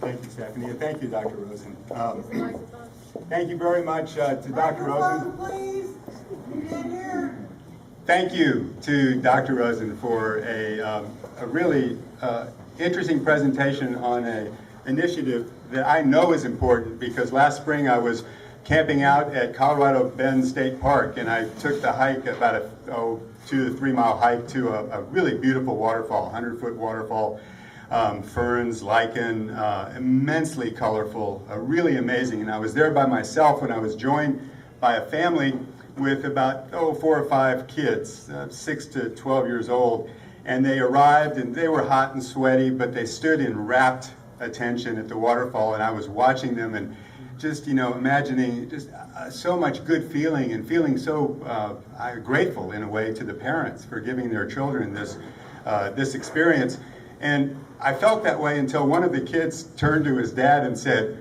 Thank you, Stephanie, and thank you, Dr. Rosen. Thank you very much to Dr. Rosen. Please, you can't hear. Thank you to Dr. Rosen for a really interesting presentation on an initiative that I know is important, because last spring I was camping out at Colorado Bend State Park, and I took the hike, about a 2 to 3 mile hike, to a really beautiful waterfall, 100-foot waterfall, ferns, lichen, immensely colorful, really amazing. And I was there by myself when I was joined by a family with about 4 or 5 kids, 6 to 12 years old. And they arrived, and they were hot and sweaty, but they stood in rapt attention at the waterfall, and I was watching them and just, imagining just so much good feeling, and feeling so grateful in a way to the parents for giving their children this experience. And I felt that way until one of the kids turned to his dad and said,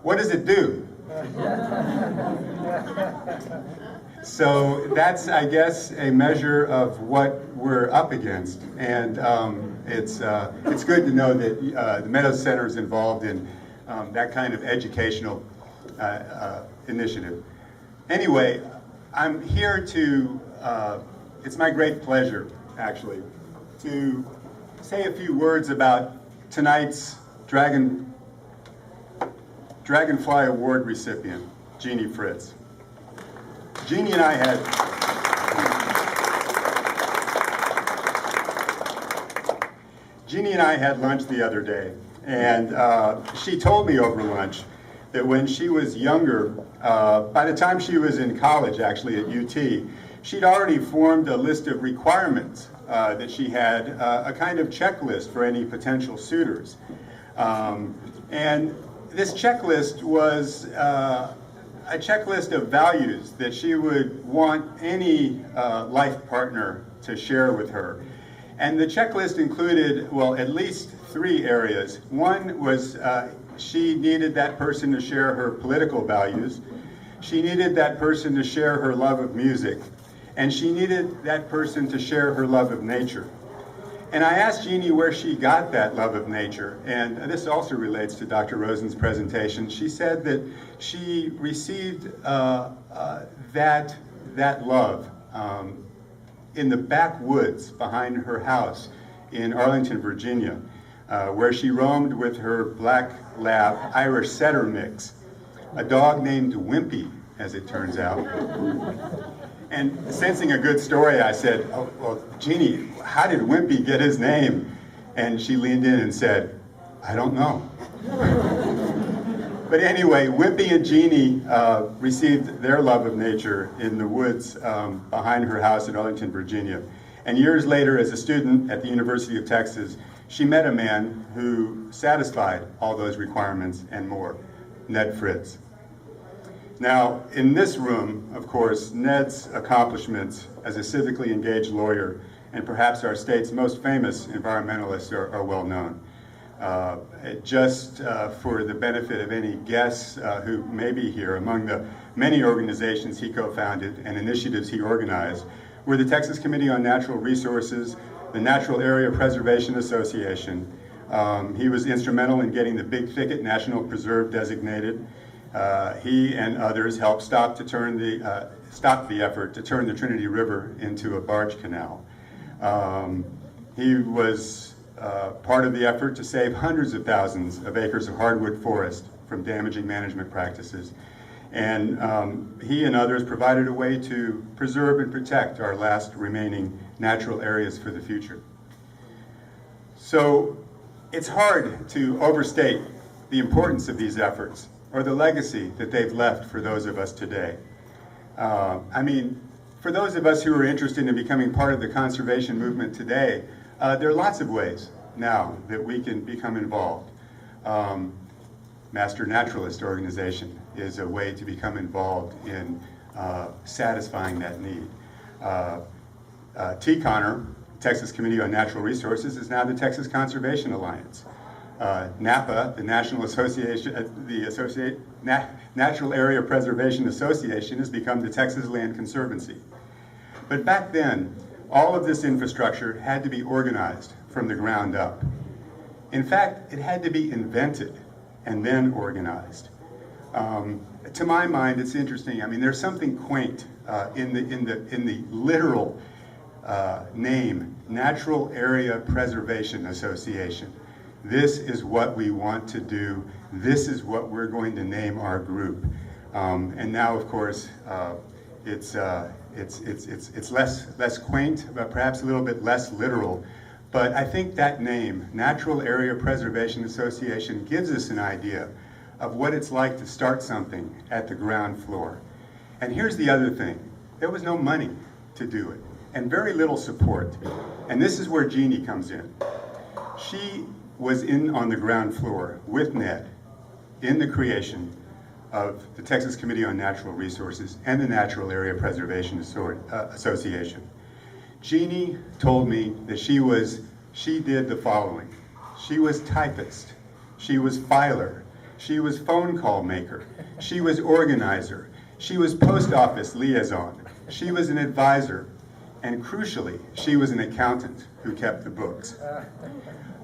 "What does it do?" So that's, I guess, a measure of what we're up against. And it's good to know that the Meadows Center is involved in that kind of educational initiative. Anyway, I'm here to, it's my great pleasure, actually, to say a few words about tonight's DragonFly Award recipient, Genie Fritz. Genie and I had lunch the other day, and she told me over lunch that when she was younger, by the time she was in college, actually at UT, she'd already formed a list of requirements that she had, a kind of checklist for any potential suitors. And this checklist was a checklist of values that she would want any life partner to share with her. And the checklist included, well, at least 3 areas. One was she needed that person to share her political values. She needed that person to share her love of music. And she needed that person to share her love of nature. And I asked Genie where she got that love of nature, and this also relates to Dr. Rosen's presentation. She said that she received that love in the backwoods behind her house in Arlington, Virginia, where she roamed with her black lab Irish setter mix, a dog named Wimpy, as it turns out. And sensing a good story, I said, "Oh, well, Genie, how did Wimpy get his name?" And she leaned in and said, "I don't know." But anyway, Wimpy and Genie received their love of nature in the woods behind her house in Arlington, Virginia. And years later, as a student at the University of Texas, she met a man who satisfied all those requirements and more, Ned Fritz. Now, in this room, of course, Ned's accomplishments as a civically engaged lawyer and perhaps our state's most famous environmentalist are well known. Just for the benefit of any guests who may be here, among the many organizations he co-founded and initiatives he organized were the Texas Committee on Natural Resources, the Natural Area Preservation Association. He was instrumental in getting the Big Thicket National Preserve designated. He and others helped stop the effort to turn the Trinity River into a barge canal. He was part of the effort to save hundreds of thousands of acres of hardwood forest from damaging management practices. And he and others provided a way to preserve and protect our last remaining natural areas for the future. So it's hard to overstate the importance of these efforts or the legacy that they've left for those of us today. I mean, for those of us who are interested in becoming part of the conservation movement today, there are lots of ways now that we can become involved. Master Naturalist organization is a way to become involved in satisfying that need. TCONR, Texas Committee on Natural Resources, is now the Texas Conservation Alliance. NAPA, the Natural Area Preservation Association, has become the Texas Land Conservancy. But back then, all of this infrastructure had to be organized from the ground up. In fact, it had to be invented and then organized. To my mind, it's interesting. I mean, there's something quaint in the literal name, Natural Area Preservation Association. This is what we want to do. This is what we're going to name our group. And now, of course, it's less quaint, but perhaps a little bit less literal. But I think that name, Natural Area Preservation Association, gives us an idea of what it's like to start something at the ground floor. And here's the other thing. There was no money to do it, and very little support. And this is where Genie comes in. She was in on the ground floor with Ned in the creation of the Texas Committee on Natural Resources and the Natural Area Preservation Association. Genie told me that she did the following. She was typist, she was filer, she was phone call maker, she was organizer, she was post office liaison, she was an advisor, and crucially, she was an accountant who kept the books.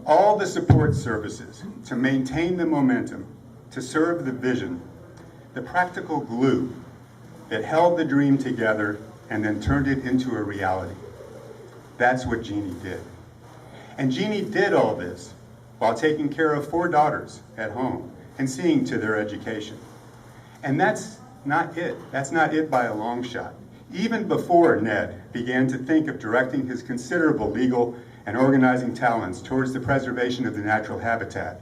All the support services to maintain the momentum, to serve the vision, the practical glue that held the dream together and then turned it into a reality. That's what Genie did. And Genie did all this while taking care of 4 daughters at home and seeing to their education. And that's not it. That's not it by a long shot. Even before Ned began to think of directing his considerable legal and organizing talents towards the preservation of the natural habitat,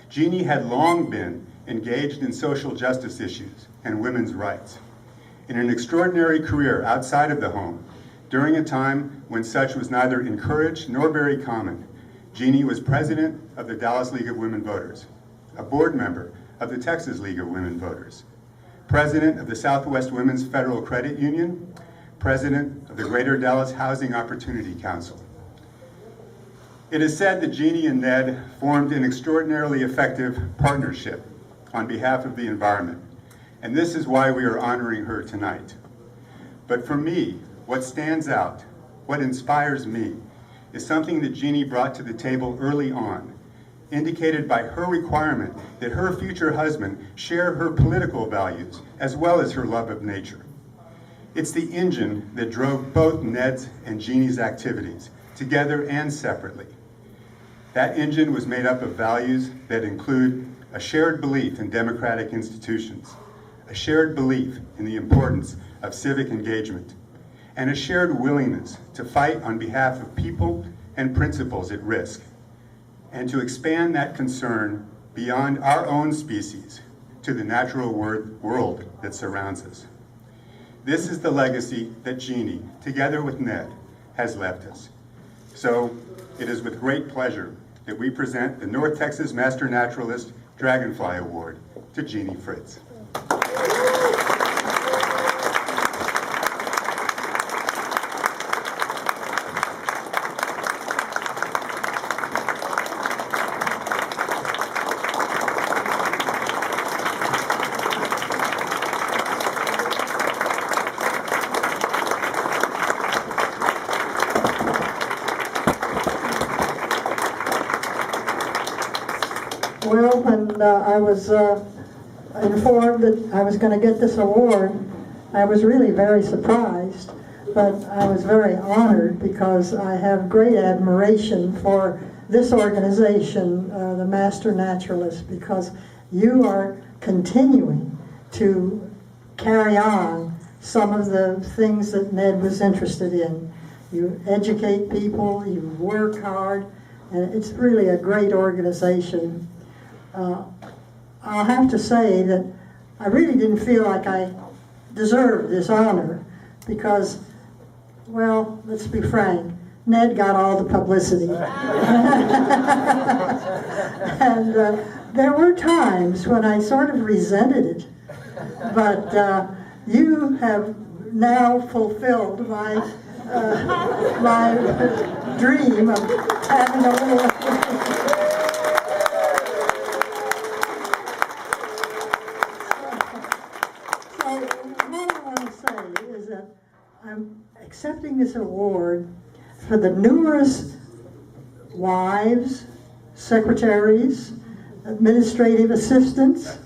Genie had long been engaged in social justice issues and women's rights. In an extraordinary career outside of the home, during a time when such was neither encouraged nor very common, Genie was president of the Dallas League of Women Voters, a board member of the Texas League of Women Voters, president of the Southwest Women's Federal Credit Union, president of the Greater Dallas Housing Opportunity Council. It is said that Genie and Ned formed an extraordinarily effective partnership on behalf of the environment, and this is why we are honoring her tonight. But for me, what stands out, what inspires me, is something that Genie brought to the table early on, indicated by her requirement that her future husband share her political values as well as her love of nature. It's the engine that drove both Ned's and Genie's activities, together and separately. That engine was made up of values that include a shared belief in democratic institutions, a shared belief in the importance of civic engagement, and a shared willingness to fight on behalf of people and principles at risk, and to expand that concern beyond our own species to the natural world that surrounds us. This is the legacy that Genie, together with Ned, has left us. So it is with great pleasure that we present the North Texas Master Naturalist DragonFly Award to Genie Fritz. Well, when I was informed that I was going to get this award, I was really very surprised, but I was very honored because I have great admiration for this organization, the Master Naturalist, because you are continuing to carry on some of the things that Ned was interested in. You educate people, you work hard, and it's really a great organization. I'll have to say that I really didn't feel like I deserved this honor because, well, let's be frank, Ned got all the publicity. And there were times when I sort of resented it, but you have now fulfilled my dream of having a little... I'm accepting this award for the numerous wives, secretaries, administrative assistants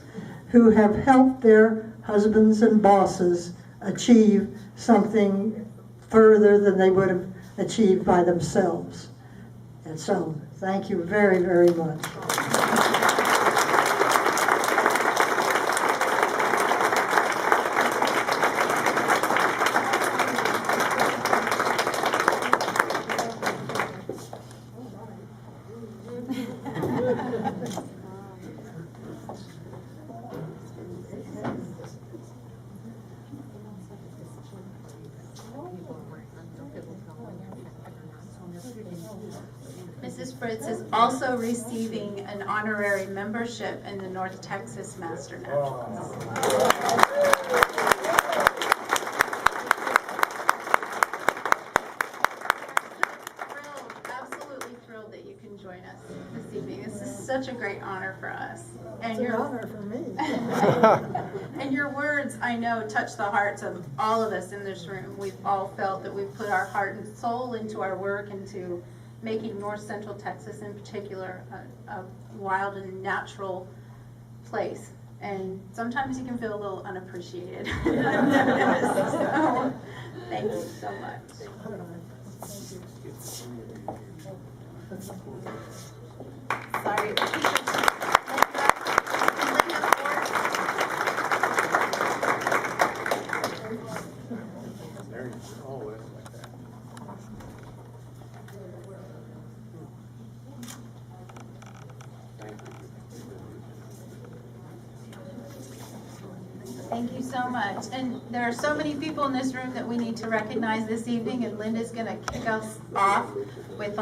who have helped their husbands and bosses achieve something further than they would have achieved by themselves. And so, thank you very, very much. Mrs. Fritz is also receiving an honorary membership in the North Texas Master Naturalists. Thrilled, absolutely thrilled that you can join us this evening. This is such a great honor for us. And It's an honor for me. And your words, I know, touch the hearts of all of us in this room. We've all felt that we've put our heart and soul into our work, into making North Central Texas in particular a wild and natural place. And sometimes you can feel a little unappreciated. So, thank you so much. Sorry. Thank you so much. And there are so many people in this room that we need to recognize this evening, and Linda's going to kick us off with